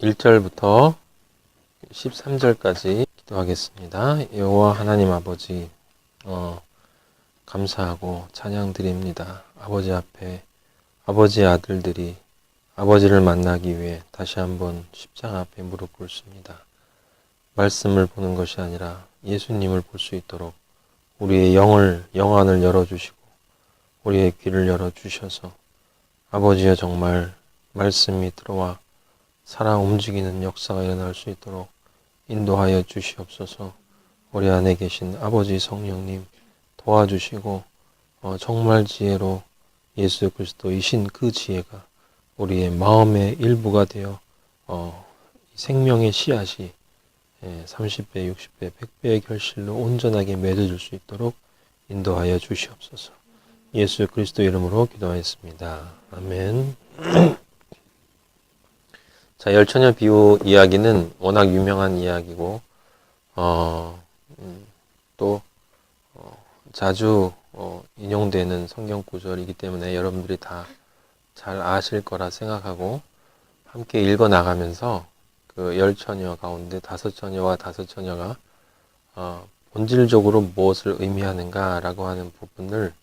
1절부터 13절까지 기도하겠습니다. 여호와 하나님 아버지, 감사하고 찬양드립니다. 아버지 앞에 아버지의 아들들이 아버지를 만나기 위해 다시 한번 십자가 앞에 무릎 꿇습니다. 말씀을 보는 것이 아니라 예수님을 볼 수 있도록 우리의 영안을 열어주시고 우리의 귀를 열어주셔서 아버지여 정말 말씀이 들어와 살아 움직이는 역사가 일어날 수 있도록 인도하여 주시옵소서. 우리 안에 계신 아버지 성령님 도와주시고 정말 지혜로 예수 그리스도이신 그 지혜가 우리의 마음의 일부가 되어 생명의 씨앗이 30배, 60배, 100배의 결실로 온전하게 맺어질 수 있도록 인도하여 주시옵소서. 예수 그리스도 이름으로 기도하였습니다. 아멘. 자, 열처녀 비유 이야기는 워낙 유명한 이야기고 또 자주 인용되는 성경 구절이기 때문에 여러분들이 다 잘 아실 거라 생각하고 함께 읽어 나가면서 그 열처녀 가운데 다섯 처녀와 다섯 처녀가 본질적으로 무엇을 의미하는가라고 하는 부분을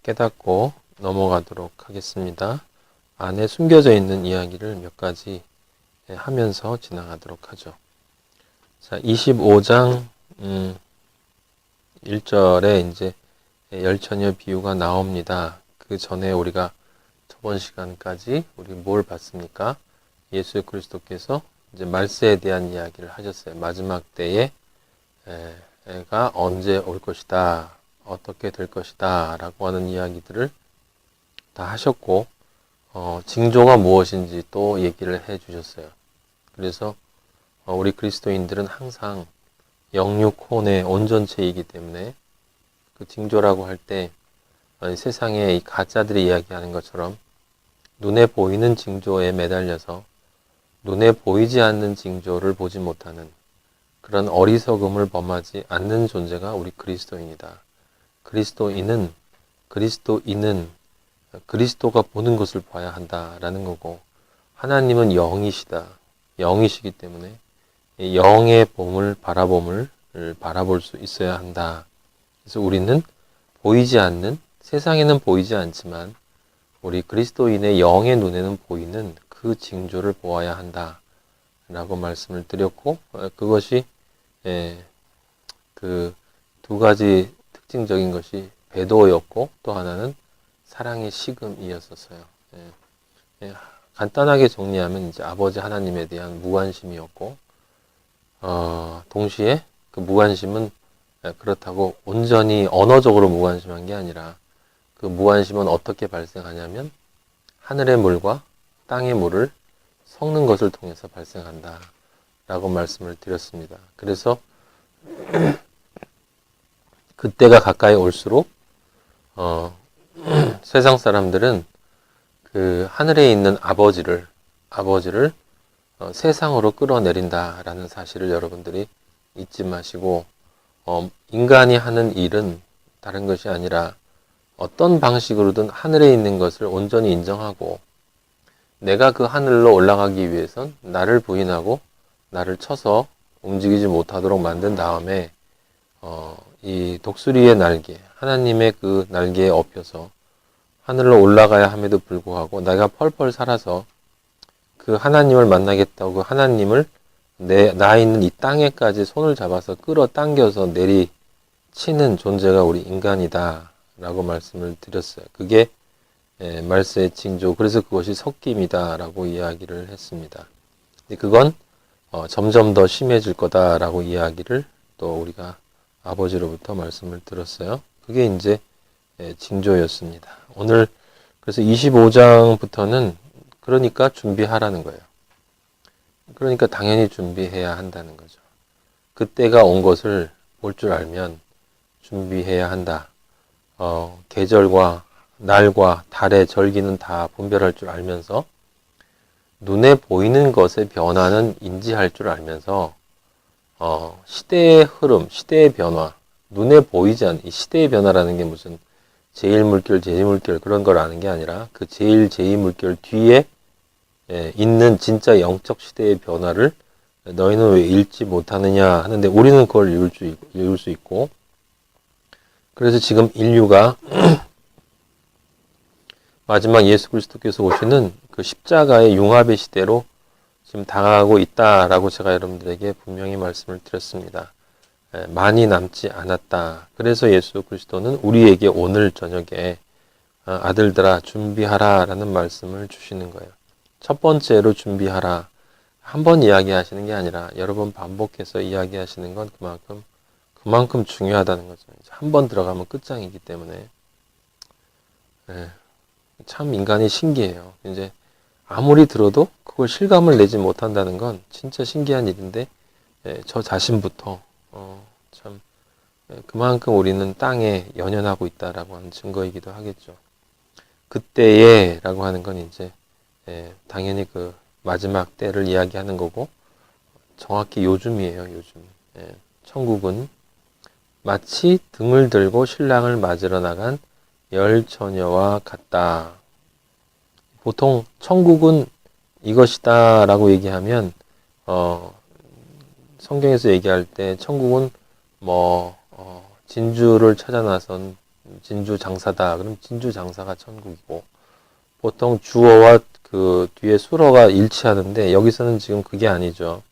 깨닫고 넘어가도록 하겠습니다. 안에 숨겨져 있는 이야기를 몇 가지 하면서 지나가도록 하죠. 자, 25장 1절에 이제 열처녀 비유가 나옵니다. 그 전에 우리가 저번 시간까지 우리 뭘 봤습니까? 예수 그리스도께서 이제 말세에 대한 이야기를 하셨어요. 마지막 때에 가 언제 올 것이다, 어떻게 될 것이다 라고 하는 이야기들을 다 하셨고 징조가 무엇인지 또 얘기를 해 주셨어요. 그래서 우리 그리스도인들은 항상 영육혼의 온전체이기 때문에 그 징조라고 할 때 세상에 이 가짜들이 이야기하는 것처럼 눈에 보이는 징조에 매달려서 눈에 보이지 않는 징조를 보지 못하는 그런 어리석음을 범하지 않는 존재가 우리 그리스도인이다. 그리스도인은 그리스도가 보는 것을 봐야 한다라는 거고, 하나님은 영이시기 때문에 영의 봄을 바라볼 수 있어야 한다. 그래서 우리는 보이지 않는, 세상에는 보이지 않지만 우리 그리스도인의 영의 눈에는 보이는 그 징조를 보아야 한다 라고 말씀을 드렸고, 그것이 그 두 가지 특징적인 것이 배도였고 또 하나는 사랑의 식음이었었어요. 간단하게 정리하면 이제 아버지 하나님에 대한 무관심이었고, 동시에 그 무관심은 그렇다고 온전히 언어적으로 무관심한 게 아니라 그 무관심은 어떻게 발생하냐면 하늘의 물과 땅의 물을 섞는 것을 통해서 발생한다 라고 말씀을 드렸습니다. 그래서 그때가 가까이 올수록 세상 사람들은 그 하늘에 있는 아버지를 세상으로 끌어내린다라는 사실을 여러분들이 잊지 마시고, 인간이 하는 일은 다른 것이 아니라 어떤 방식으로든 하늘에 있는 것을 온전히 인정하고, 내가 그 하늘로 올라가기 위해선 나를 부인하고 나를 쳐서 움직이지 못하도록 만든 다음에 이 독수리의 날개, 하나님의 그 날개에 업혀서 하늘로 올라가야 함에도 불구하고 내가 펄펄 살아서 그 하나님을 만나겠다고 그 하나님을 나 있는 이 땅에까지 손을 잡아서 끌어당겨서 내리치는 존재가 우리 인간이다 라고 말씀을 드렸어요. 그게 말세의 징조, 그래서 그것이 섞임이다 라고 이야기를 했습니다. 그건 점점 더 심해질 거다 라고 이야기를 또 우리가 아버지로부터 말씀을 들었어요. 그게 이제 징조였습니다. 오늘 그래서 25장부터는 그러니까 준비하라는 거예요. 그러니까 당연히 준비해야 한다는 거죠. 그때가 온 것을 볼 줄 알면 준비해야 한다. 계절과 날과 달의 절기는 다 분별할 줄 알면서 눈에 보이는 것의 변화는 인지할 줄 알면서 시대의 흐름, 시대의 변화, 눈에 보이지 않는 이 시대의 변화라는 게 무슨 제1물결, 제2물결 그런 걸 아는 게 아니라 그 제1, 제2물결 뒤에 있는 진짜 영적 시대의 변화를 너희는 왜 읽지 못하느냐 하는데 우리는 그걸 읽을 수 있고, 그래서 지금 인류가 마지막 예수 그리스도께서 오시는 그 십자가의 융합의 시대로 지금 다가가고 있다라고 제가 여러분들에게 분명히 말씀을 드렸습니다. 많이 남지 않았다. 그래서 예수 그리스도는 우리에게 오늘 저녁에 아들들아 준비하라 라는 말씀을 주시는 거예요. 첫 번째로 준비하라. 한 번 이야기하시는 게 아니라 여러 번 반복해서 이야기하시는 건 그만큼 중요하다는 거죠. 한 번 들어가면 끝장이기 때문에. 참 인간이 신기해요. 이제 아무리 들어도 그걸 실감을 내지 못한다는 건 진짜 신기한 일인데, 저 자신부터 참 그만큼 우리는 땅에 연연하고 있다라고 하는 증거이기도 하겠죠. 그때에라고 하는 건 이제 당연히 그 마지막 때를 이야기하는 거고, 정확히 요즘이에요. 요즘. 천국은 마치 등을 들고 신랑을 맞으러 나간 열 처녀와 같다. 보통 천국은 이것이다 라고 얘기하면 성경에서 얘기할 때 천국은 진주를 찾아 나선 진주 장사다. 그럼 진주 장사가 천국이고, 보통 주어와 그 뒤에 수어가 일치하는데 여기서는 지금 그게 아니죠.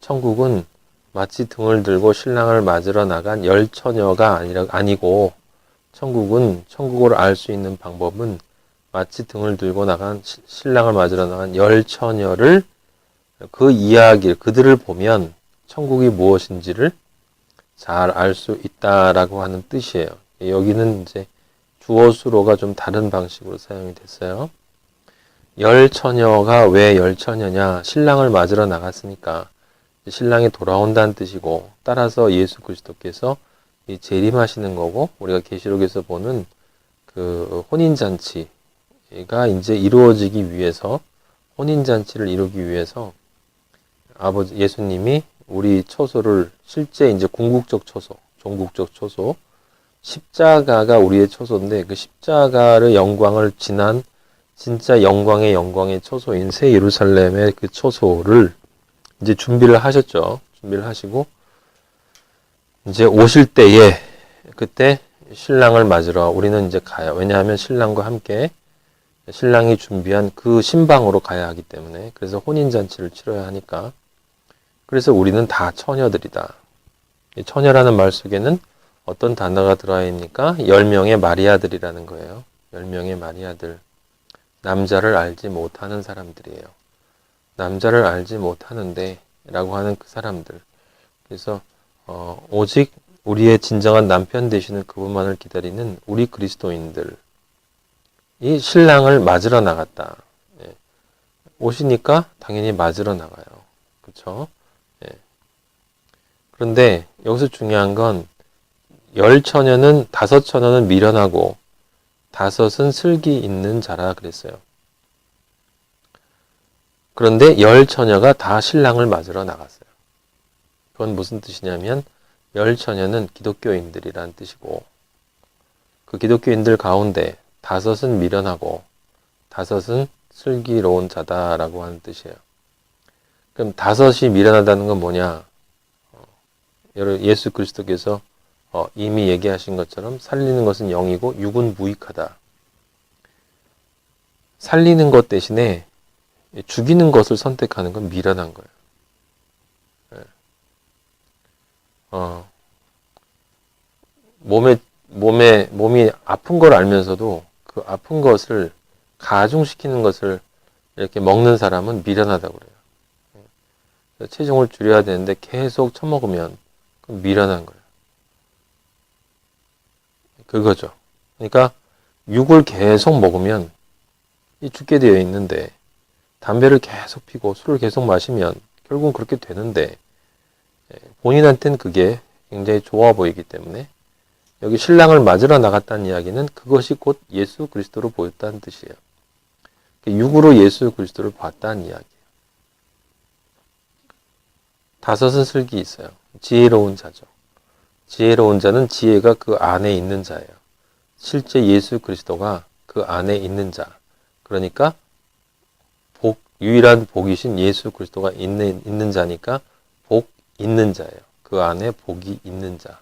천국은 마치 등을 들고 신랑을 맞으러 나간 열 처녀가 아니고, 천국은 천국을 알 수 있는 방법은 마치 등을 들고 나간 신랑을 맞으러 나간 열 처녀를, 그 이야기를 그들을 보면 천국이 무엇인지를 잘 알 수 있다라고 하는 뜻이에요. 여기는 이제 주어 수로가 좀 다른 방식으로 사용이 됐어요. 열 처녀가 왜 열 처녀냐? 신랑을 맞으러 나갔으니까 신랑이 돌아온다는 뜻이고, 따라서 예수 그리스도께서 재림하시는 거고, 우리가 계시록에서 보는 그 혼인잔치가 이제 이루어지기 위해서, 혼인잔치를 이루기 위해서 아버지 예수님이 우리 초소를 실제 이제 궁극적 초소, 종국적 초소, 십자가가 우리의 초소인데, 그 십자가의 영광을 지난 진짜 영광의 초소인 새 예루살렘의 그 초소를 이제 준비를 하셨죠. 준비를 하시고 이제 오실 때에 그때 신랑을 맞으러 우리는 이제 가요. 왜냐하면 신랑과 함께 신랑이 준비한 그 신방으로 가야 하기 때문에, 그래서 혼인잔치를 치러야 하니까, 그래서 우리는 다 처녀들이다. 이 처녀라는 말 속에는 어떤 단어가 들어있니까 10명의 마리아들이라는 거예요. 10명의 마리아들. 남자를 알지 못하는 사람들이에요. 남자를 알지 못하는데 라고 하는 그 사람들. 그래서 오직 우리의 진정한 남편 되시는 그분만을 기다리는 우리 그리스도인들이 신랑을 맞으러 나갔다. 오시니까 당연히 맞으러 나가요. 그렇죠? 그런데 여기서 중요한 건 열 처녀는, 5 처녀는 미련하고 5은 슬기 있는 자라 그랬어요. 그런데 열 처녀가 다 신랑을 맞으러 나갔어요. 그건 무슨 뜻이냐면 열 처녀는 기독교인들이란 뜻이고, 그 기독교인들 가운데 5은 미련하고 5은 슬기로운 자다라고 하는 뜻이에요. 그럼 5이 미련하다는 건 뭐냐? 예수 그리스도께서 이미 얘기하신 것처럼 살리는 것은 영이고 육은 무익하다. 살리는 것 대신에 죽이는 것을 선택하는 건 미련한 거예요. 몸이 아픈 걸 알면서도 그 아픈 것을 가중시키는 것을 이렇게 먹는 사람은 미련하다고 그래요. 체중을 줄여야 되는데 계속 처먹으면 그건 미련한 거예요. 그거죠. 그러니까 육을 계속 먹으면 죽게 되어 있는데, 담배를 계속 피고 술을 계속 마시면 결국은 그렇게 되는데, 본인한테는 그게 굉장히 좋아 보이기 때문에 여기 신랑을 맞으러 나갔다는 이야기는 그것이 곧 예수 그리스도로 보였다는 뜻이에요. 육으로 예수 그리스도를 봤다는 이야기예요. 5은 슬기 있어요. 지혜로운 자죠. 지혜로운 자는 지혜가 그 안에 있는 자예요. 실제 예수 그리스도가 그 안에 있는 자. 그러니까 유일한 복이신 예수 그리스도가 있는 자니까 복 있는 자예요. 그 안에 복이 있는 자.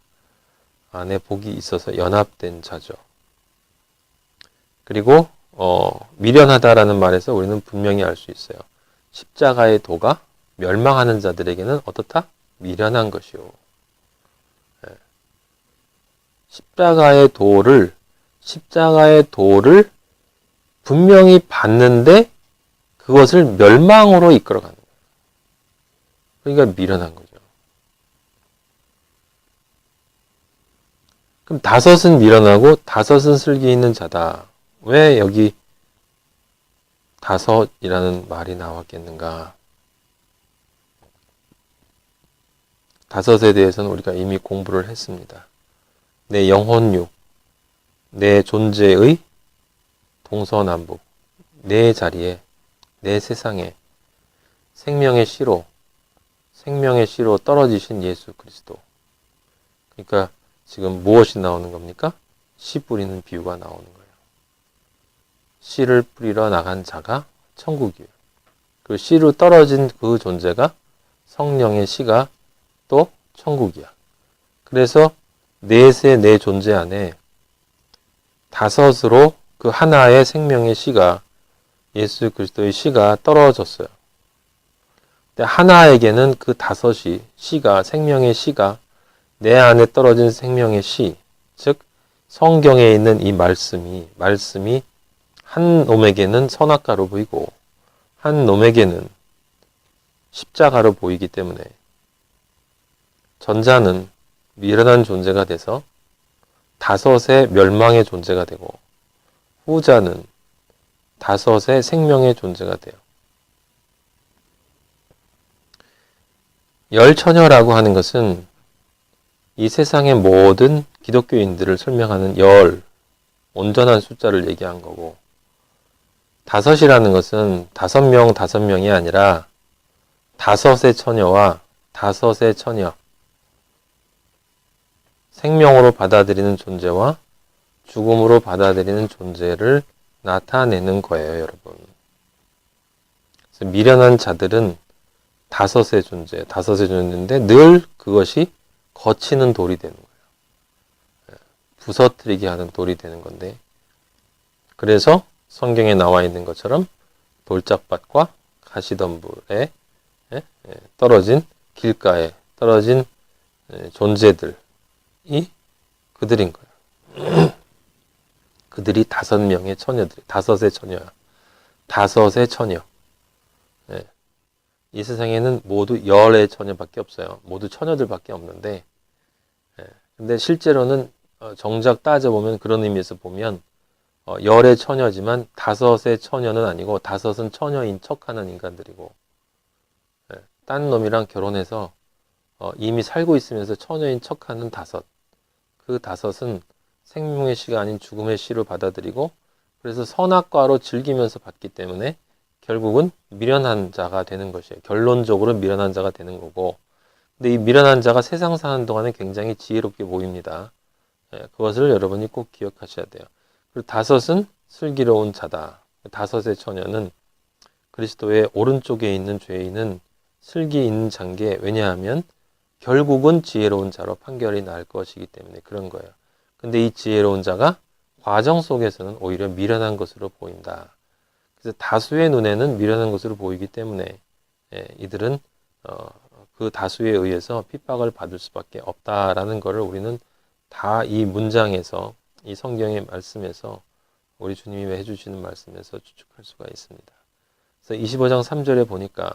안에 복이 있어서 연합된 자죠. 그리고 미련하다라는 말에서 우리는 분명히 알 수 있어요. 십자가의 도가 멸망하는 자들에게는 어떻다? 미련한 것이요. 십자가의 도를 분명히 받는데 그것을 멸망으로 이끌어가는 거예요. 그러니까 미련한 거죠. 그럼 다섯은 미련하고 다섯은 슬기 있는 자다. 왜 여기 다섯이라는 말이 나왔겠는가? 다섯에 대해서는 우리가 이미 공부를 했습니다. 내 영혼육, 내 존재의 동서남북, 내 자리에, 내 세상에 생명의 씨로 떨어지신 예수 그리스도. 그러니까 지금 무엇이 나오는 겁니까? 씨 뿌리는 비유가 나오는 거예요. 씨를 뿌리러 나간 자가 천국이에요. 그 씨로 떨어진 그 존재가 성령의 씨가 또 천국이야. 그래서 넷의 내 존재 안에 다섯으로 그 하나의 생명의 씨가 예수 그리스도의 씨가 떨어졌어요. 근데 하나에게는 그 다섯이 씨가 생명의 씨가 내 안에 떨어진 생명의 씨, 즉 성경에 있는 이 말씀이 한 놈에게는 선악과로 보이고 한 놈에게는 십자가로 보이기 때문에 전자는 미련한 존재가 돼서 다섯의 멸망의 존재가 되고 후자는 다섯의 생명의 존재가 돼요. 열처녀라고 하는 것은 이 세상의 모든 기독교인들을 설명하는 온전한 숫자를 얘기한 거고, 다섯이라는 것은 5명이 아니라 다섯의 처녀와 다섯의 처녀, 생명으로 받아들이는 존재와 죽음으로 받아들이는 존재를 나타내는 거예요, 여러분. 그래서 미련한 자들은 다섯의 존재인데 늘 그것이 거치는 돌이 되는 거예요. 부서뜨리게 하는 돌이 되는 건데, 그래서 성경에 나와 있는 것처럼 돌짝밭과 가시덤불에 떨어진 길가에 떨어진 존재들이 그들인 거예요. 그들이 5명의 처녀들, 다섯의 처녀야. 다섯의 처녀. 이 세상에는 모두 10의 처녀밖에 없어요. 모두 처녀들밖에 없는데, 근데 실제로는 정작 따져보면 그런 의미에서 보면 10의 처녀지만 5의 처녀는 아니고 5은 처녀인 척하는 인간들이고, 딴 놈이랑 결혼해서 이미 살고 있으면서 처녀인 척하는 5. 그 5은 생명의 씨가 아닌 죽음의 씨로 받아들이고, 그래서 선악과로 즐기면서 받기 때문에 결국은 미련한 자가 되는 것이에요. 결론적으로 미련한 자가 되는 거고, 근데 이 미련한 자가 세상 사는 동안에 굉장히 지혜롭게 보입니다. 그것을 여러분이 꼭 기억하셔야 돼요. 그리고 5은 슬기로운 자다. 5의 처녀는 그리스도의 오른쪽에 있는 죄인은 슬기 있는 자인 게, 왜냐하면 결국은 지혜로운 자로 판결이 날 것이기 때문에 그런 거예요. 근데 이 지혜로운 자가 과정 속에서는 오히려 미련한 것으로 보인다. 그래서 다수의 눈에는 미련한 것으로 보이기 때문에 이들은 그 다수에 의해서 핍박을 받을 수밖에 없다라는 것을 우리는 다 이 문장에서, 이 성경의 말씀에서, 우리 주님이 해주시는 말씀에서 추측할 수가 있습니다. 그래서 25장 3절에 보니까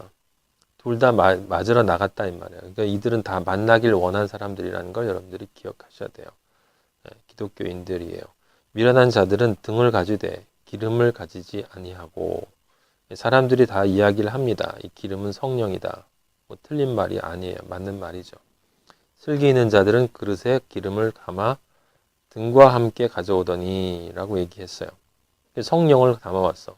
둘 다 맞으러 나갔다 이 말이에요. 그러니까 이들은 다 만나길 원한 사람들이라는 걸 여러분들이 기억하셔야 돼요. 기독교인들이에요. 미련한 자들은 등을 가지되 기름을 가지지 아니하고, 사람들이 다 이야기를 합니다. 이 기름은 성령이다. 뭐 틀린 말이 아니에요. 맞는 말이죠. 슬기 있는 자들은 그릇에 기름을 감아 등과 함께 가져오더니 라고 얘기했어요. 성령을 담아왔어.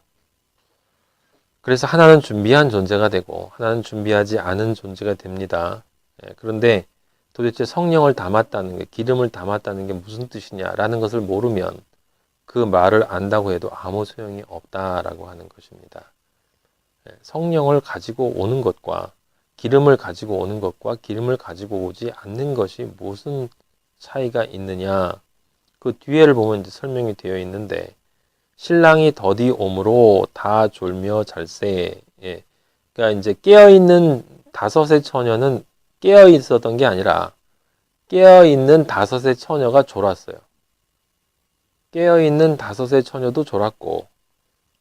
그래서 하나는 준비한 존재가 되고 하나는 준비하지 않은 존재가 됩니다. 그런데 도대체 성령을 담았다는 게, 기름을 담았다는 게 무슨 뜻이냐라는 것을 모르면 그 말을 안다고 해도 아무 소용이 없다라고 하는 것입니다. 성령을 가지고 오는 것과 기름을 가지고 오는 것과 기름을 가지고 오지 않는 것이 무슨 차이가 있느냐. 그 뒤에를 보면 이제 설명이 되어 있는데, 신랑이 더디 오므로 다 졸며 잘세. 예. 그러니까 이제 깨어있는 다섯의 처녀는 깨어 있었던 게 아니라 깨어있는 다섯의 처녀가 졸았어요. 깨어있는 다섯의 처녀도 졸았고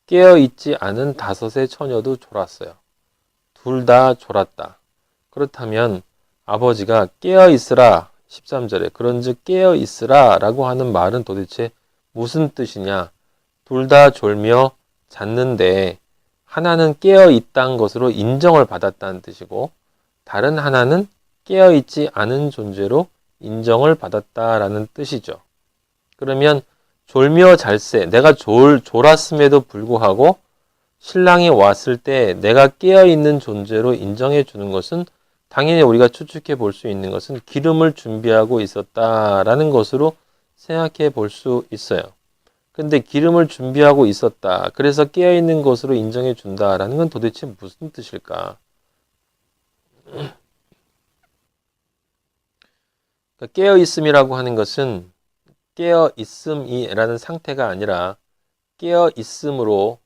깨어있지 않은 다섯의 처녀도 졸았어요. 둘 다 졸았다. 그렇다면 아버지가 깨어있으라 13절에 그런즉 깨어있으라 라고 하는 말은 도대체 무슨 뜻이냐. 둘 다 졸며 잤는데 하나는 깨어있다는 것으로 인정을 받았다는 뜻이고 다른 하나는 깨어있지 않은 존재로 인정을 받았다라는 뜻이죠. 그러면 졸며 잘세, 내가 졸았음에도 불구하고 신랑이 왔을 때 내가 깨어있는 존재로 인정해 주는 것은 당연히 우리가 추측해 볼 수 있는 것은 기름을 준비하고 있었다라는 것으로 생각해 볼 수 있어요. 근데 기름을 준비하고 있었다. 그래서 깨어있는 것으로 인정해 준다라는 건 도대체 무슨 뜻일까? 깨어있음이라고 하는 것은 깨어있음이라는 상태가 아니라 깨어있음으로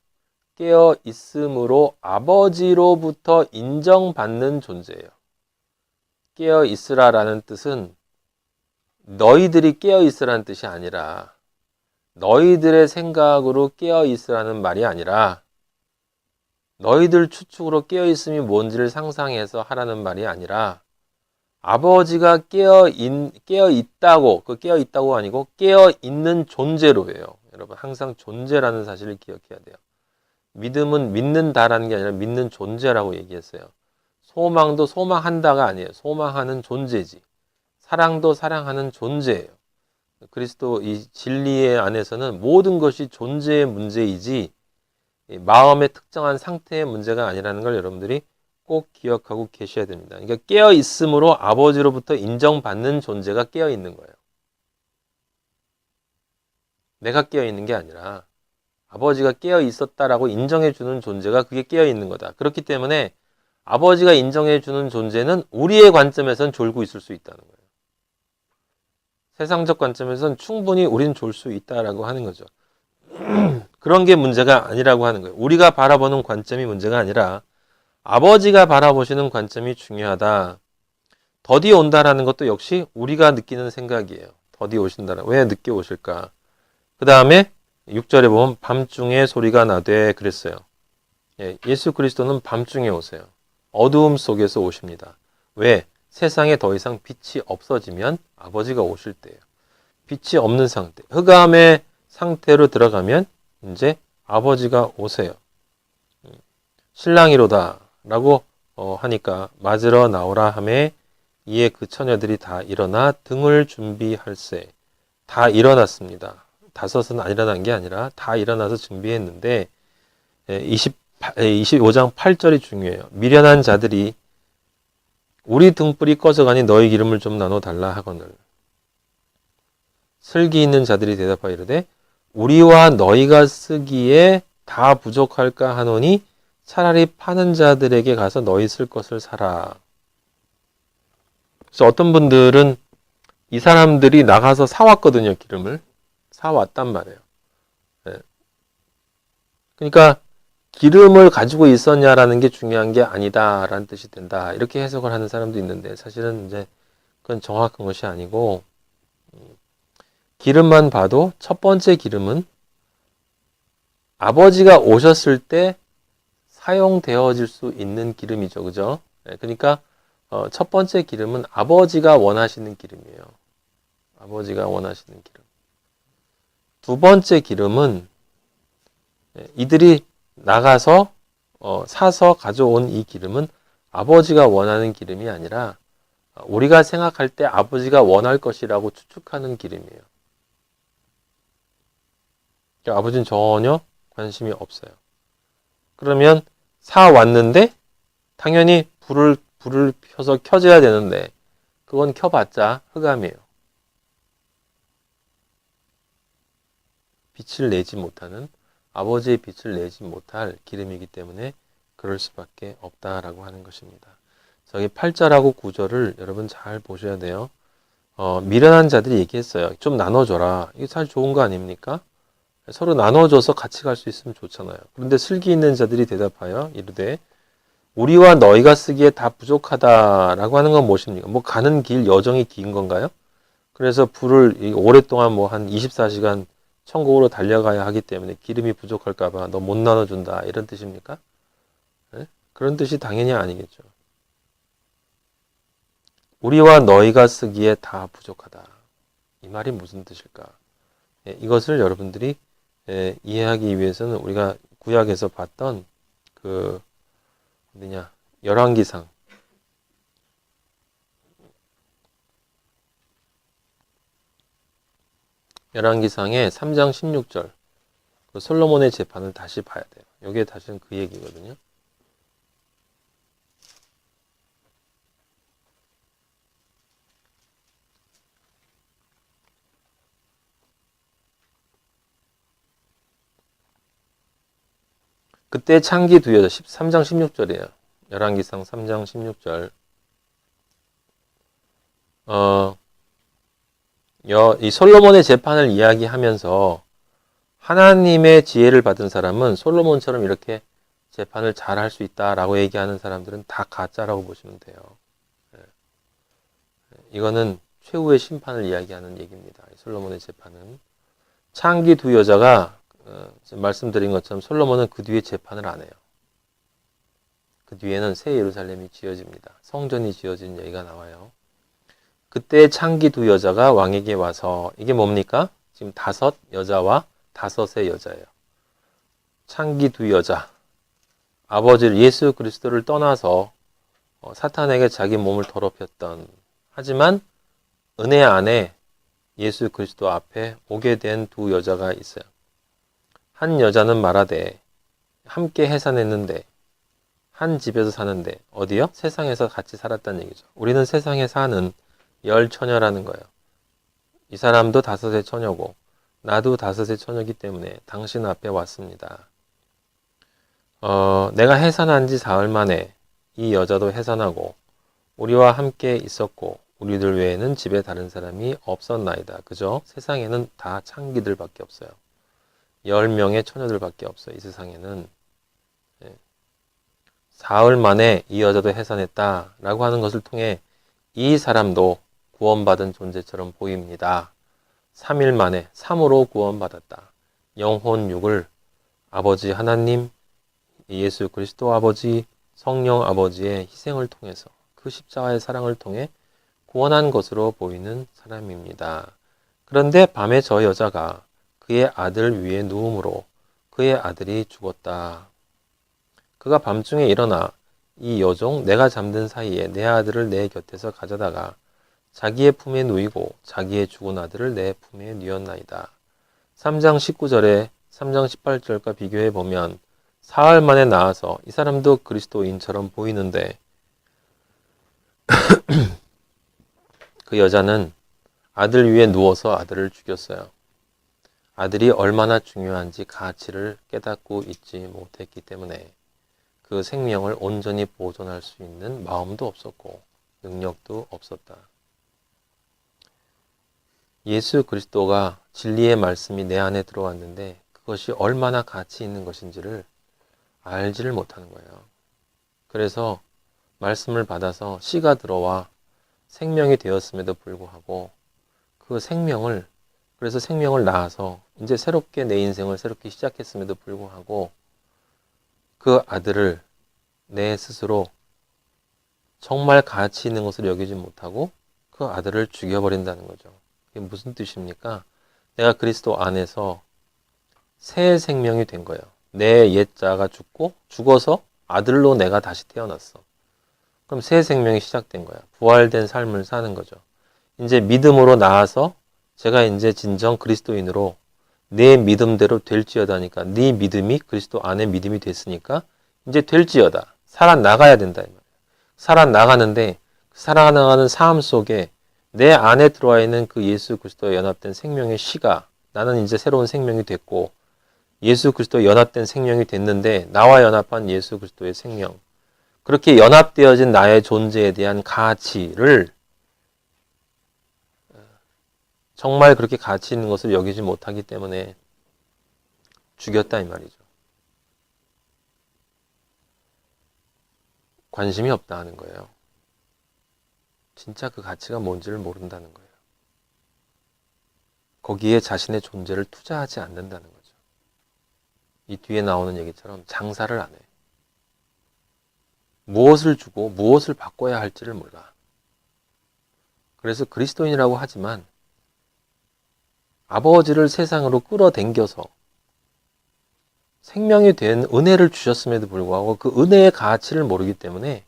아버지로부터 인정받는 존재예요. 깨어있으라라는 뜻은 너희들이 깨어있으라는 뜻이 아니라 너희들의 생각으로 깨어있으라는 말이 아니라 너희들 추측으로 깨어있음이 뭔지를 상상해서 하라는 말이 아니라 아버지가 깨어있다고, 그 깨어있다고 아니고 깨어있는 존재로 해요. 여러분 항상 존재라는 사실을 기억해야 돼요. 믿음은 믿는다라는 게 아니라 믿는 존재라고 얘기했어요. 소망도 소망한다가 아니에요. 소망하는 존재지. 사랑도 사랑하는 존재예요. 그리스도 이 진리의 안에서는 모든 것이 존재의 문제이지 마음의 특정한 상태의 문제가 아니라는 걸 여러분들이 꼭 기억하고 계셔야 됩니다. 그러니까 깨어있음으로 아버지로부터 인정받는 존재가 깨어있는 거예요. 내가 깨어있는 게 아니라 아버지가 깨어있었다라고 인정해주는 존재가 그게 깨어있는 거다. 그렇기 때문에 아버지가 인정해주는 존재는 우리의 관점에선 졸고 있을 수 있다는 거예요. 세상적 관점에선 충분히 우리는 졸 수 있다라고 하는 거죠. 그런 게 문제가 아니라고 하는 거예요. 우리가 바라보는 관점이 문제가 아니라 아버지가 바라보시는 관점이 중요하다. 더디 온다라는 것도 역시 우리가 느끼는 생각이에요. 더디 오신다라. 왜 늦게 오실까? 그 다음에 6절에 보면 밤중에 소리가 나되 그랬어요. 예수 그리스도는 밤중에 오세요. 어두움 속에서 오십니다. 왜? 세상에 더 이상 빛이 없어지면 아버지가 오실 때예요. 빛이 없는 상태, 흑암의 상태로 들어가면 이제 아버지가 오세요. 신랑이로다 라고 하니까 맞으러 나오라 하매 이에 그 처녀들이 다 일어나 등을 준비할세. 다 일어났습니다. 다섯은 안 일어난 게 아니라 다 일어나서 준비했는데 25장 8절이 중요해요. 미련한 자들이 우리 등불이 꺼져가니 너희 기름을 좀 나눠달라 하거늘 슬기 있는 자들이 대답하여 이르되 우리와 너희가 쓰기에 다 부족할까 하노니 차라리 파는 자들에게 가서 너희 쓸 것을 사라. 그래서 어떤 분들은 이 사람들이 나가서 사왔거든요. 기름을 사왔단 말이에요. 그러니까 기름을 가지고 있었냐라는 게 중요한 게 아니다라는 뜻이 된다. 이렇게 해석을 하는 사람도 있는데 사실은 이제 그건 정확한 것이 아니고 기름만 봐도 첫 번째 기름은 아버지가 오셨을 때 사용되어질 수 있는 기름이죠. 그죠? 그러니까 첫 번째 기름은 아버지가 원하시는 기름이에요. 아버지가 원하시는 기름. 두 번째 기름은 이들이 나가서 사서 가져온 이 기름은 아버지가 원하는 기름이 아니라 우리가 생각할 때 아버지가 원할 것이라고 추측하는 기름이에요. 그러니까 아버지는 전혀 관심이 없어요. 그러면 사왔는데 당연히 불을 펴서 켜줘야 되는데 그건 켜봤자 흑암이에요. 빛을 내지 못하는 아버지의 빛을 내지 못할 기름이기 때문에 그럴 수밖에 없다라고 하는 것입니다. 저기 8절하고 9절을 여러분 잘 보셔야 돼요. 미련한 자들이 얘기했어요. 좀 나눠줘라. 이게 참 좋은 거 아닙니까? 서로 나눠줘서 같이 갈 수 있으면 좋잖아요. 그런데 슬기 있는 자들이 대답하여 이르되 우리와 너희가 쓰기에 다 부족하다라고 하는 건 무엇입니까? 뭐 가는 길 여정이 긴 건가요? 그래서 불을 오랫동안 뭐 한 24시간 천국으로 달려가야 하기 때문에 기름이 부족할까 봐 너 못 나눠준다 이런 뜻입니까? 네? 그런 뜻이 당연히 아니겠죠. 우리와 너희가 쓰기에 다 부족하다. 이 말이 무슨 뜻일까? 이것을 여러분들이 이해하기 위해서는 우리가 구약에서 봤던 그 어디냐 열왕기상 열왕기상의 3장 16절 그 솔로몬의 재판을 다시 봐야 돼요. 여기에 다시는 그 얘기거든요. 그때 창기 두 여자 13장 16절이에요. 열왕기상 3장 16절. 이 솔로몬의 재판을 이야기하면서 하나님의 지혜를 받은 사람은 솔로몬처럼 이렇게 재판을 잘 할 수 있다라고 얘기하는 사람들은 다 가짜라고 보시면 돼요. 이거는 최후의 심판을 이야기하는 얘기입니다. 솔로몬의 재판은. 창기 두 여자가 말씀드린 것처럼 솔로몬은 그 뒤에 재판을 안 해요. 그 뒤에는 새 예루살렘이 지어집니다. 성전이 지어진 얘기가 나와요. 그때 창기 두 여자가 왕에게 와서 이게 뭡니까? 지금 5 여자와 5의 여자예요. 창기 두 여자. 아버지를 예수 그리스도를 떠나서 사탄에게 자기 몸을 더럽혔던 하지만 은혜 안에 예수 그리스도 앞에 오게 된 두 여자가 있어요. 한 여자는 말하되 함께 해산했는데 한 집에서 사는데 어디요? 세상에서 같이 살았다는 얘기죠. 우리는 세상에 사는 열 처녀라는 거예요. 이 사람도 5의 처녀고 나도 5의 처녀이기 때문에 당신 앞에 왔습니다. 내가 해산한 지 사흘 만에 이 여자도 해산하고 우리와 함께 있었고 우리들 외에는 집에 다른 사람이 없었나이다. 그죠? 세상에는 다 창기들밖에 없어요. 10명의 처녀들밖에 없어요. 이 세상에는. 사흘 만에 이 여자도 해산했다라고 하는 것을 통해 이 사람도 구원받은 존재처럼 보입니다. 3일 만에 3으로 구원받았다. 영혼 육을 아버지 하나님, 예수 그리스도 아버지, 성령 아버지의 희생을 통해서 그 십자가의 사랑을 통해 구원한 것으로 보이는 사람입니다. 그런데 밤에 저 여자가 그의 아들 위에 누움으로 그의 아들이 죽었다. 그가 밤중에 일어나 이 여종 내가 잠든 사이에 내 아들을 내 곁에서 가져다가 자기의 품에 누이고 자기의 죽은 아들을 내 품에 누였나이다. 3장 19절에 3장 18절과 비교해 보면 사흘 만에 나와서 이 사람도 그리스도인처럼 보이는데 그 여자는 아들 위에 누워서 아들을 죽였어요. 아들이 얼마나 중요한지 가치를 깨닫고 있지 못했기 때문에 그 생명을 온전히 보존할 수 있는 마음도 없었고 능력도 없었다. 예수 그리스도가 진리의 말씀이 내 안에 들어왔는데 그것이 얼마나 가치 있는 것인지를 알지를 못하는 거예요. 그래서 말씀을 받아서 씨가 들어와 생명이 되었음에도 불구하고 그 생명을 그래서 생명을 낳아서 이제 새롭게 내 인생을 새롭게 시작했음에도 불구하고 그 아들을 내 스스로 정말 가치 있는 것을 여기지 못하고 그 아들을 죽여버린다는 거죠. 이게 무슨 뜻입니까? 내가 그리스도 안에서 새 생명이 된 거예요. 내 옛자가 죽어서 아들로 내가 다시 태어났어. 그럼 새 생명이 시작된 거야. 부활된 삶을 사는 거죠. 이제 믿음으로 나아서 제가 이제 진정 그리스도인으로 내 믿음대로 될지어다니까 네 믿음이 그리스도 안에 믿음이 됐으니까 이제 될지어다. 살아나가야 된다. 이 말이에요. 살아나가는데 살아나가는 삶 속에 내 안에 들어와 있는 그 예수 그리스도에 연합된 생명의 씨가 나는 이제 새로운 생명이 됐고 예수 그리스도 연합된 생명이 됐는데 나와 연합한 예수 그리스도의 생명, 그렇게 연합되어진 나의 존재에 대한 가치를 정말 그렇게 가치 있는 것을 여기지 못하기 때문에 죽였다 이 말이죠. 관심이 없다 하는 거예요. 진짜 그 가치가 뭔지를 모른다는 거예요. 거기에 자신의 존재를 투자하지 않는다는 거죠. 이 뒤에 나오는 얘기처럼 장사를 안 해. 무엇을 주고 무엇을 바꿔야 할지를 몰라. 그래서 그리스도인이라고 하지만 아버지를 세상으로 끌어당겨서 생명이 된 은혜를 주셨음에도 불구하고 그 은혜의 가치를 모르기 때문에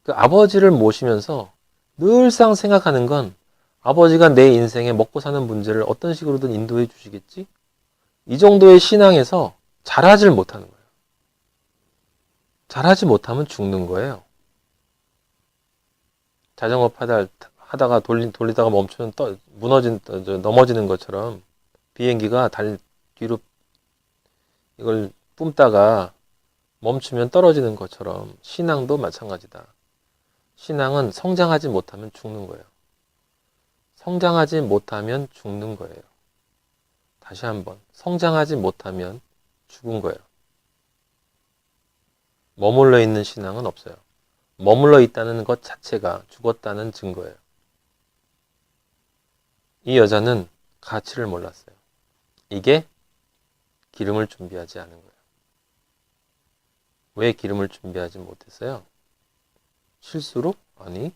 그 아버지를 모시면서 늘상 생각하는 건 아버지가 내 인생에 먹고 사는 문제를 어떤 식으로든 인도해 주시겠지? 이 정도의 신앙에서 잘하질 못하는 거예요. 잘하지 못하면 죽는 거예요. 자전거 하다가 돌리다가 멈추면 넘어지는 것처럼 비행기가 뒤로 이걸 뿜다가 멈추면 떨어지는 것처럼 신앙도 마찬가지다. 신앙은 성장하지 못하면 죽는 거예요. 성장하지 못하면 죽는 거예요. 다시 한번, 성장하지 못하면 죽은 거예요. 머물러 있는 신앙은 없어요. 머물러 있다는 것 자체가 죽었다는 증거예요. 이 여자는 가치를 몰랐어요. 이게 기름을 준비하지 않은 거예요. 왜 기름을 준비하지 못했어요? 실수로? 아니,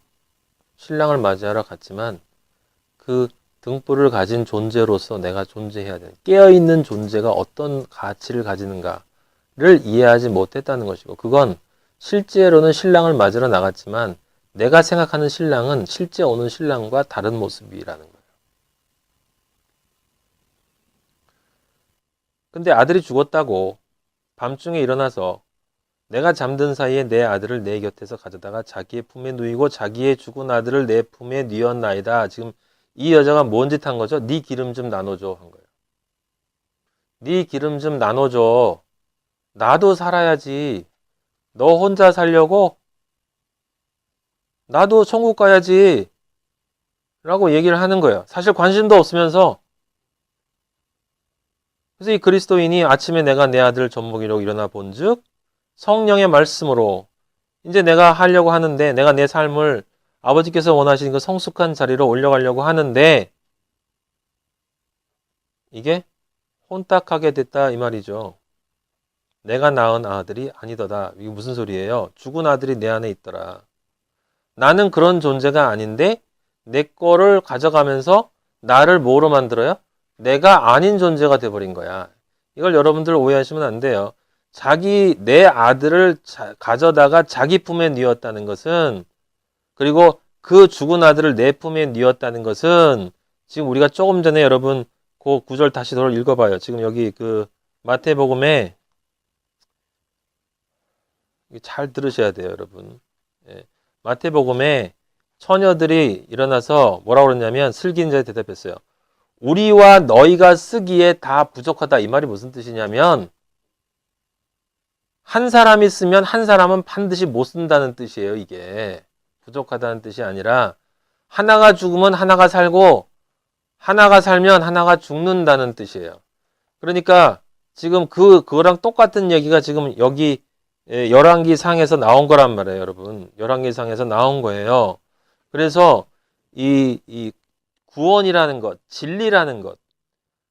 신랑을 맞이하러 갔지만 그 등불을 가진 존재로서 내가 존재해야 되는, 깨어있는 존재가 어떤 가치를 가지는가를 이해하지 못했다는 것이고, 그건 실제로는 신랑을 맞으러 나갔지만 내가 생각하는 신랑은 실제 오는 신랑과 다른 모습이라는 거예요. 근데 아들이 죽었다고 밤중에 일어나서 내가 잠든 사이에 내 아들을 내 곁에서 가져다가 자기의 품에 누이고 자기의 죽은 아들을 내 품에 뉘었나이다. 지금 이 여자가 뭔 짓 한 거죠? 네 기름 좀 나눠줘 한 거예요. 네 기름 좀 나눠줘. 나도 살아야지. 너 혼자 살려고? 나도 천국 가야지. 라고 얘기를 하는 거예요. 사실 관심도 없으면서. 그래서 이 그리스도인이 아침에 내가 내 아들을 젖먹이려고 일어나 본즉 성령의 말씀으로 이제 내가 하려고 하는데, 내가 내 삶을 아버지께서 원하시는 그 성숙한 자리로 올려가려고 하는데 이게 혼탁하게 됐다 이 말이죠. 내가 낳은 아들이 아니더다. 이게 무슨 소리예요? 죽은 아들이 내 안에 있더라. 나는 그런 존재가 아닌데 내 거를 가져가면서 나를 뭐로 만들어요? 내가 아닌 존재가 돼버린 거야. 이걸 여러분들 오해하시면 안 돼요. 내 아들을 가져다가 자기 품에 뉘었다는 것은, 그리고 그 죽은 아들을 내 품에 뉘었다는 것은, 지금 우리가 조금 전에 여러분 그 구절 다시 돌아 읽어봐요. 지금 여기 그 마태복음에 잘 들으셔야 돼요, 여러분. 예. 마태복음에 처녀들이 일어나서 뭐라고 그러냐면, 슬기인 자에 대답했어요. 우리와 너희가 쓰기에 다 부족하다. 이 말이 무슨 뜻이냐면, 한 사람이 쓰면 한 사람은 반드시 못 쓴다는 뜻이에요. 이게 부족하다는 뜻이 아니라, 하나가 죽으면 하나가 살고 하나가 살면 하나가 죽는다는 뜻이에요. 그러니까 지금 그거랑 똑같은 얘기가 지금 여기 열왕기 상에서 나온 거란 말이에요, 여러분. 열왕기 상에서 나온 거예요. 그래서 이 구원이라는 것, 진리라는 것,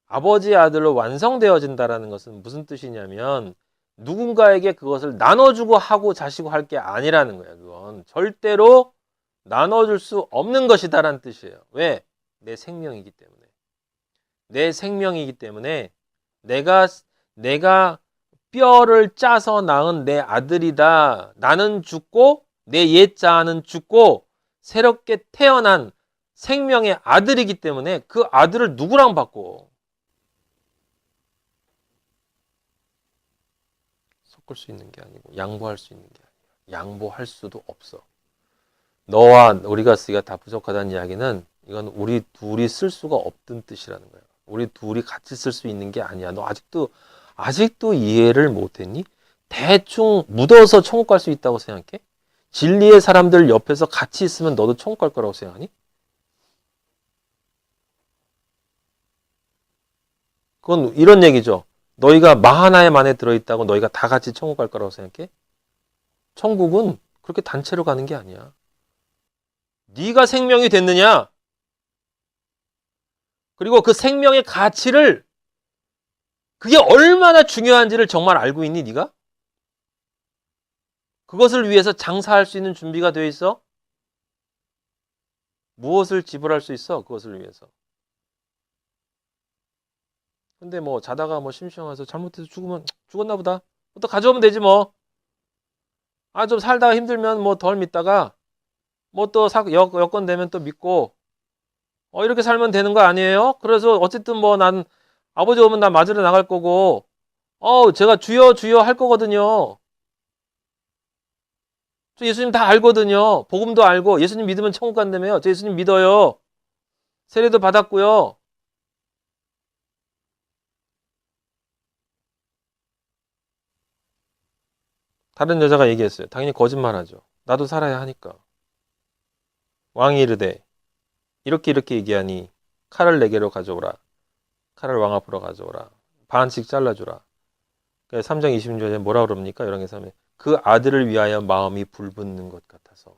아버지의 아들로 완성되어진다라는 것은 무슨 뜻이냐면, 누군가에게 그것을 나눠주고 하고 자시고 할 게 아니라는 거예요. 그건 절대로 나눠줄 수 없는 것이다라는 뜻이에요. 왜? 내 생명이기 때문에. 내 생명이기 때문에 내가 뼈를 짜서 낳은 내 아들이다. 나는 죽고 내 옛자아는 죽고 새롭게 태어난 생명의 아들이기 때문에 그 아들을 누구랑 바꿔? 섞을 수 있는 게 아니고 양보할 수 있는 게 아니야. 양보할 수도 없어. 너와 우리가 쓰기가 다 부족하다는 이야기는, 이건 우리 둘이 쓸 수가 없던 뜻이라는 거예요. 우리 둘이 같이 쓸 수 있는 게 아니야. 너 아직도 아직도 이해를 못했니? 대충 묻어서 천국 갈 수 있다고 생각해? 진리의 사람들 옆에서 같이 있으면 너도 천국 갈 거라고 생각하니? 그건 이런 얘기죠. 너희가 마하나의 만에 들어있다고 너희가 다 같이 천국 갈 거라고 생각해? 천국은 그렇게 단체로 가는 게 아니야. 네가 생명이 됐느냐? 그리고 그 생명의 가치를 그게 얼마나 중요한지를 정말 알고 있니, 네가? 그것을 위해서 장사할 수 있는 준비가 되어 있어? 무엇을 지불할 수 있어? 그것을 위해서. 근데 뭐 자다가 뭐 심심해서 잘못해서 죽으면 죽었나 보다. 또 가져오면 되지 뭐. 아, 좀 살다가 힘들면 뭐 덜 믿다가 뭐 또 여건 되면 또 믿고 이렇게 살면 되는 거 아니에요? 그래서 어쨌든 뭐 난 아버지 오면 나 맞으러 나갈 거고 제가 주여 주여 할 거거든요. 저 예수님 다 알거든요. 복음도 알고 예수님 믿으면 천국 간다며요. 저 예수님 믿어요. 세례도 받았고요. 다른 여자가 얘기했어요. 당연히 거짓말하죠. 나도 살아야 하니까. 왕이 이르되 이렇게 얘기하니 칼을 내게로 가져오라. 칼을 왕 앞으로 가져오라. 반씩 잘라주라. 3장 20절에 뭐라 그럽니까? 열왕기서 하면 그 아들을 위하여 마음이 불붙는 것 같아서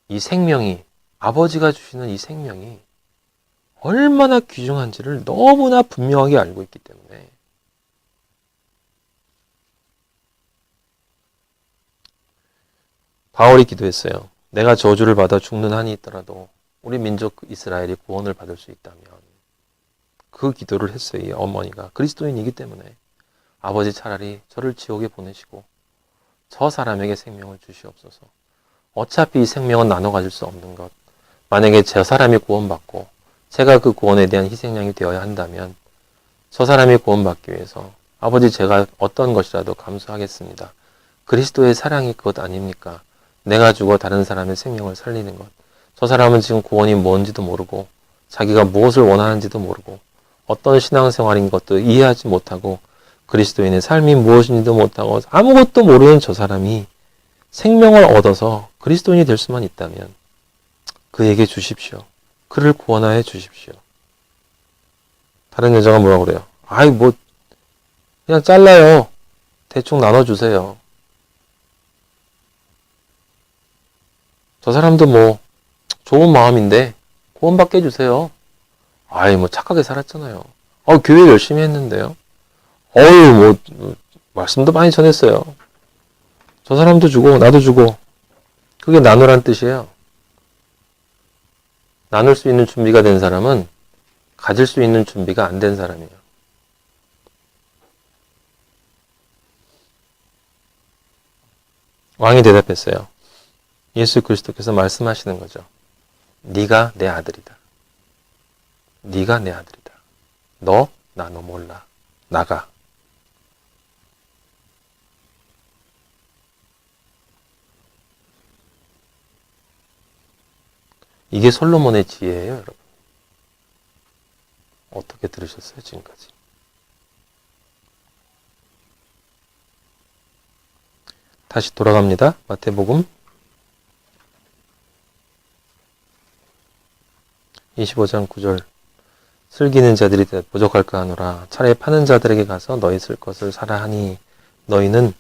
이 생명이 아버지가 주시는 이 생명이 얼마나 귀중한지를 너무나 분명하게 알고 있기 때문에 바울이 기도했어요. 내가 저주를 받아 죽는 한이 있더라도 우리 민족 이스라엘이 구원을 받을 수 있다면 그 기도를 했어요. 이 어머니가 그리스도인이기 때문에 아버지 차라리 저를 지옥에 보내시고 저 사람에게 생명을 주시옵소서. 어차피 이 생명은 나눠 가질 수 없는 것. 만약에 저 사람이 구원받고 제가 그 구원에 대한 희생양이 되어야 한다면 저 사람이 구원받기 위해서 아버지 제가 어떤 것이라도 감수하겠습니다. 그리스도의 사랑이 그것 아닙니까? 내가 죽어 다른 사람의 생명을 살리는 것. 저 사람은 지금 구원이 뭔지도 모르고 자기가 무엇을 원하는지도 모르고 어떤 신앙생활인 것도 이해하지 못하고 그리스도인의 삶이 무엇인지도 못하고 아무것도 모르는 저 사람이 생명을 얻어서 그리스도인이 될 수만 있다면 그에게 주십시오. 그를 구원하여 주십시오. 다른 여자가 뭐라고 그래요? 아이 뭐 그냥 잘라요. 대충 나눠주세요. 저 사람도 뭐 좋은 마음인데 구원받게 해주세요. 아이 뭐 착하게 살았잖아요. 교회 열심히 했는데요. 뭐 말씀도 많이 전했어요. 저 사람도 주고 나도 주고 그게 나누란 뜻이에요. 나눌 수 있는 준비가 된 사람은 가질 수 있는 준비가 안 된 사람이에요. 왕이 대답했어요. 예수 그리스도께서 말씀하시는 거죠. 네가 내 아들이다. 네가 내 아들이다. 나 너 몰라. 나가. 이게 솔로몬의 지혜예요, 여러분. 어떻게 들으셨어요, 지금까지? 다시 돌아갑니다. 마태복음 25장 9절. 슬기는 자들이 부족할까 하노라. 차라리 파는 자들에게 가서 너희 쓸 것을 사라 하니 너희는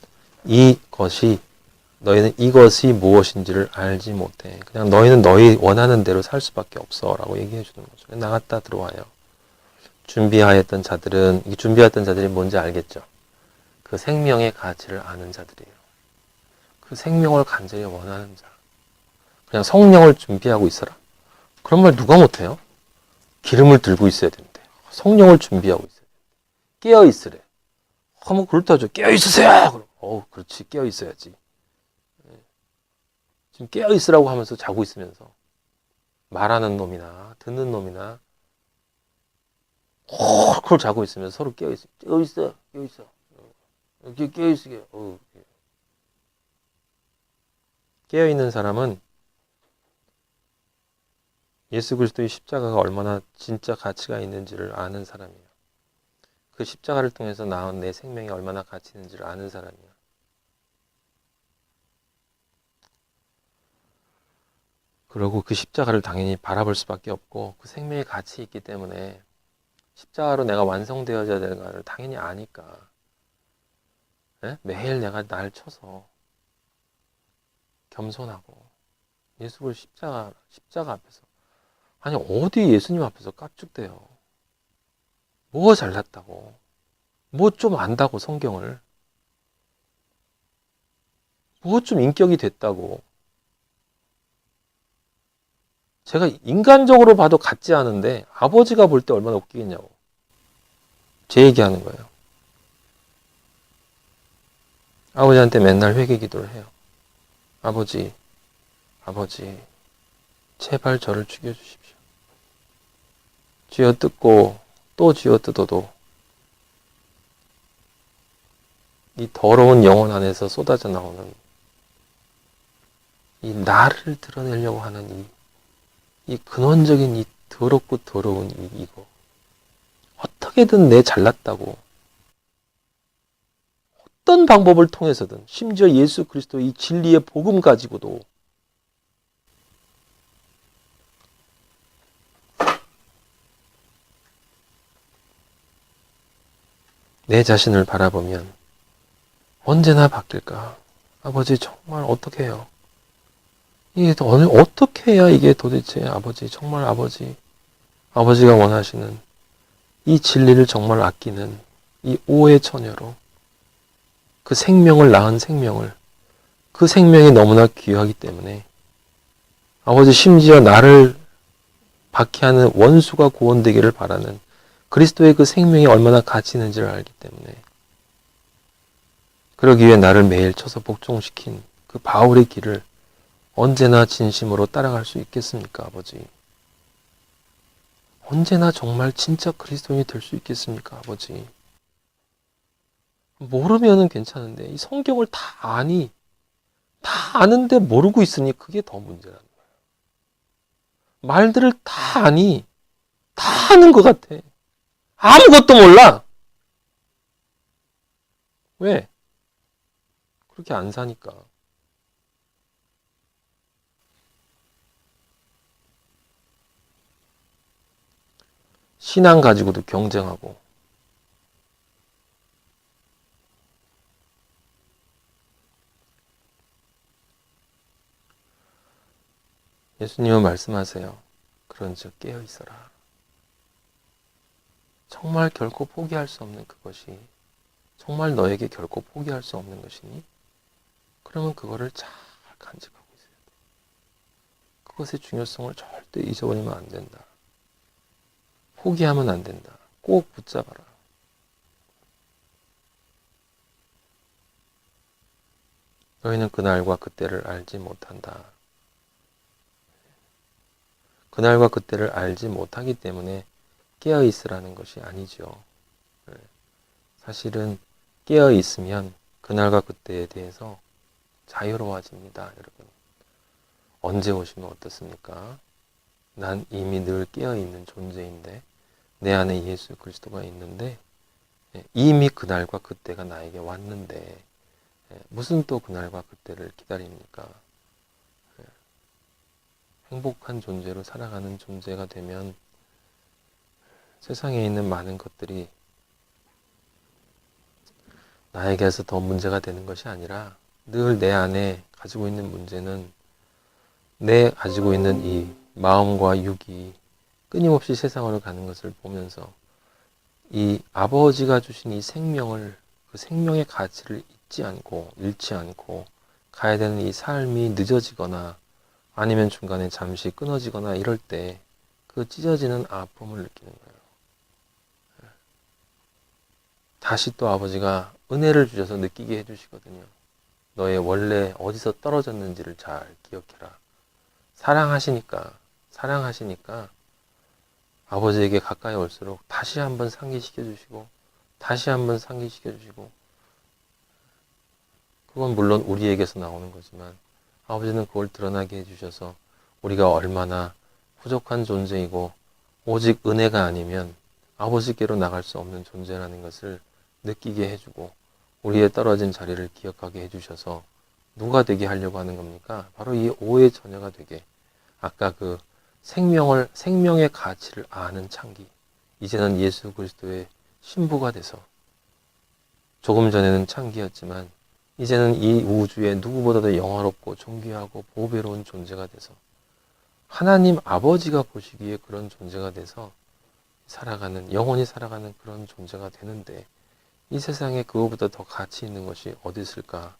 이것이 무엇인지를 알지 못해. 그냥 너희는 너희 원하는 대로 살 수밖에 없어 라고 얘기해 주는 거죠. 나갔다 들어와요. 준비하였던 자들이 뭔지 알겠죠? 그 생명의 가치를 아는 자들이에요. 그 생명을 간절히 원하는 자. 그냥 성령을 준비하고 있어라. 그런 말 누가 못해요? 기름을 들고 있어야 되는데. 성령을 준비하고 있어야 되는데. 깨어 있으래. 뭐 그렇다죠. 깨어 있으세요! 그렇지. 깨어 있어야지. 지금 깨어 있으라고 하면서 자고 있으면서 말하는 놈이나 듣는 놈이나 콜콜 자고 있으면서 서로 깨어 있어. 깨어 있어. 깨어 있어. 이렇게 깨어 있으게. 깨어 있는 사람은 예수 그리스도의 십자가가 얼마나 진짜 가치가 있는지를 아는 사람이에요. 그 십자가를 통해서 나온 내 생명이 얼마나 가치 있는지를 아는 사람이에요. 그리고 그 십자가를 당연히 바라볼 수밖에 없고 그 생명의 가치 있기 때문에 십자가로 내가 완성되어져야 되는 것을 당연히 아니까 매일 내가 날 쳐서 겸손하고 예수를 십자가 앞에서 아니 어디 예수님 앞에서 깝죽대요. 뭐가 잘났다고 뭐 좀 안다고 성경을 뭐 좀 인격이 됐다고 제가 인간적으로 봐도 같지 않은데 아버지가 볼 때 얼마나 웃기겠냐고 제 얘기하는 거예요. 아버지한테 맨날 회개 기도를 해요. 아버지 제발 저를 죽여주십시오. 쥐어뜯고 또 쥐어뜯어도 이 더러운 영혼 안에서 쏟아져 나오는 이 나를 드러내려고 하는 이 근원적인 이 더럽고 더러운 이거 어떻게든 내 잘났다고 어떤 방법을 통해서든 심지어 예수 그리스도 이 진리의 복음 가지고도 내 자신을 바라보면 언제나 바뀔까? 아버지 정말 어떻게 해요? 이게 어떻게 해야 이게 도대체 아버지 정말 아버지가 원하시는 이 진리를 정말 아끼는 이 오해 처녀로 그 생명을 낳은 생명을 그 생명이 너무나 귀하기 때문에 아버지 심지어 나를 박해하는 원수가 구원되기를 바라는 그리스도의 그 생명이 얼마나 가치 있는지를 알기 때문에 그러기 위해 나를 매일 쳐서 복종시킨 그 바울의 길을 언제나 진심으로 따라갈 수 있겠습니까, 아버지? 언제나 정말 진짜 그리스도인이 될 수 있겠습니까, 아버지? 모르면은 괜찮은데 이 성경을 다 아는데 모르고 있으니 그게 더 문제라는 거예요. 말들을 다 아니, 다 아는 것 같아. 아무것도 몰라. 왜? 그렇게 안 사니까. 신앙 가지고도 경쟁하고. 예수님은 말씀하세요. 그런즉 깨어 있어라. 정말 결코 포기할 수 없는 그것이 정말 너에게 결코 포기할 수 없는 것이니 그러면 그거를 잘 간직하고 있어야 돼. 그것의 중요성을 절대 잊어버리면 안 된다. 포기하면 안 된다. 꼭 붙잡아라. 너희는 그날과 그때를 알지 못한다. 그날과 그때를 알지 못하기 때문에 깨어 있으라는 것이 아니죠. 사실은 깨어 있으면 그날과 그때에 대해서 자유로워집니다, 여러분. 언제 오시면 어떻습니까? 난 이미 늘 깨어 있는 존재인데 내 안에 예수 그리스도가 있는데 이미 그날과 그때가 나에게 왔는데 무슨 또 그날과 그때를 기다립니까? 행복한 존재로 살아가는 존재가 되면 세상에 있는 많은 것들이 나에게서 더 문제가 되는 것이 아니라 늘 내 안에 가지고 있는 문제는 내 가지고 있는 이 마음과 육이 끊임없이 세상으로 가는 것을 보면서 이 아버지가 주신 이 생명을 그 생명의 가치를 잃지 않고 가야 되는 이 삶이 늦어지거나 아니면 중간에 잠시 끊어지거나 이럴 때 그 찢어지는 아픔을 느끼는 거예요. 다시 또 아버지가 은혜를 주셔서 느끼게 해주시거든요. 너의 원래 어디서 떨어졌는지를 잘 기억해라. 사랑하시니까 아버지에게 가까이 올수록 다시 한번 상기시켜 주시고 그건 물론 우리에게서 나오는 거지만 아버지는 그걸 드러나게 해주셔서 우리가 얼마나 부족한 존재이고 오직 은혜가 아니면 아버지께로 나갈 수 없는 존재라는 것을 느끼게 해주고 우리의 떨어진 자리를 기억하게 해주셔서 누가 되게 하려고 하는 겁니까? 바로 이 오의 처녀가 되게, 아까 그 생명의 가치를 아는 창기, 이제는 예수 그리스도의 신부가 돼서, 조금 전에는 창기였지만 이제는 이 우주에 누구보다도 영화롭고 존귀하고 보배로운 존재가 돼서 하나님 아버지가 보시기에 그런 존재가 돼서 살아가는, 영원히 살아가는 그런 존재가 되는데, 이 세상에 그거보다 더 가치 있는 것이 어디 있을까